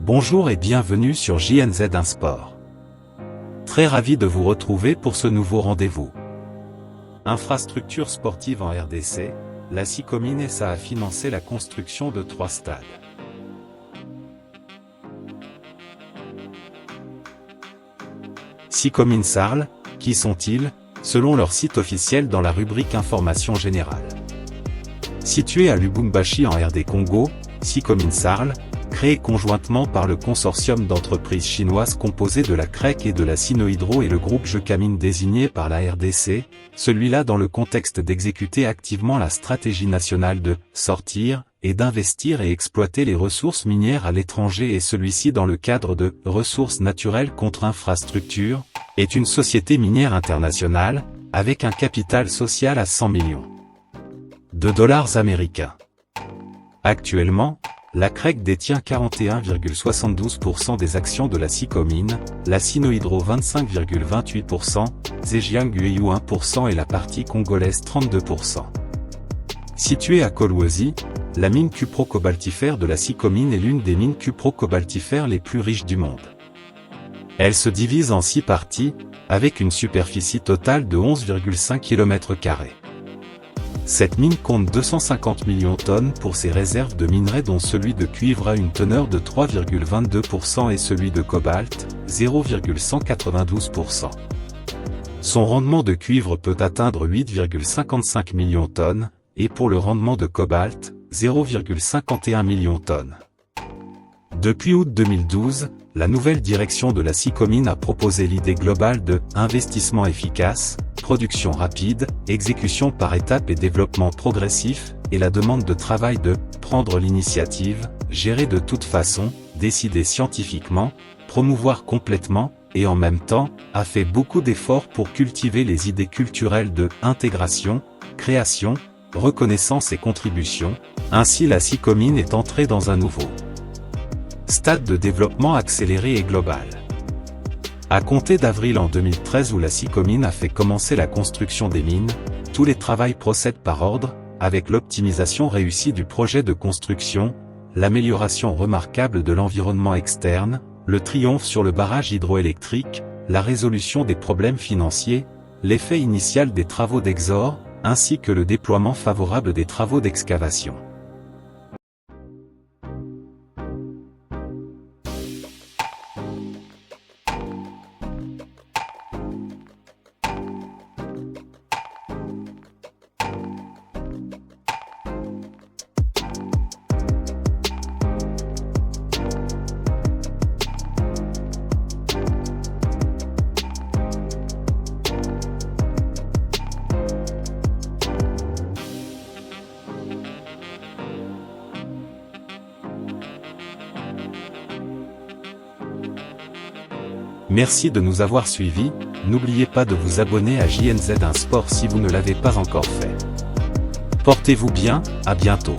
Bonjour et bienvenue sur JNZ1 Sport. Très ravi de vous retrouver pour ce nouveau rendez-vous. Infrastructure sportive en RDC, la SICOMIN SA a financé la construction de 3 stades. SICOMIN Sarl, qui sont-ils, selon leur site officiel dans la rubrique Information générale. Situé à Lubumbashi en RD Congo, SICOMIN Sarl, créé conjointement par le consortium d'entreprises chinoises composé de la CREC et de la Sinohydro et le groupe Gécamines désigné par la RDC, celui-là dans le contexte d'exécuter activement la stratégie nationale de « sortir » et d'investir et exploiter les ressources minières à l'étranger et celui-ci dans le cadre de « ressources naturelles contre infrastructures », est une société minière internationale, avec un capital social à 100 millions de dollars américains. Actuellement, la CREC détient 41,72% des actions de la SICOMIN, la Sinohydro 25,28%, Zhejiang Huiyu 1% et la partie congolaise 32%. Située à Kolwezi, la mine cupro-cobaltifère de la SICOMIN est l'une des mines cupro-cobaltifères les plus riches du monde. Elle se divise en 6 parties, avec une superficie totale de 11,5 km². Cette mine compte 250 millions de tonnes pour ses réserves de minerais dont celui de cuivre a une teneur de 3,22% et celui de cobalt, 0,192%. Son rendement de cuivre peut atteindre 8,55 millions de tonnes, et pour le rendement de cobalt, 0,51 millions de tonnes. Depuis août 2012, la nouvelle direction de la SICOMIN a proposé l'idée globale de « investissement efficace », production rapide, exécution par étapes et développement progressif, et la demande de travail de « prendre l'initiative, gérer de toute façon, décider scientifiquement, promouvoir complètement » et en même temps, a fait beaucoup d'efforts pour cultiver les idées culturelles de « intégration, création, reconnaissance et contribution ». Ainsi la SICOMIN est entrée dans un nouveau stade de développement accéléré et global. À compter d'avril en 2013 où la SICOMIN a fait commencer la construction des mines, tous les travaux procèdent par ordre, avec l'optimisation réussie du projet de construction, l'amélioration remarquable de l'environnement externe, le triomphe sur le barrage hydroélectrique, la résolution des problèmes financiers, l'effet initial des travaux d'exor, ainsi que le déploiement favorable des travaux d'excavation. Merci de nous avoir suivis, n'oubliez pas de vous abonner à JNZ1 Sport si vous ne l'avez pas encore fait. Portez-vous bien, à bientôt.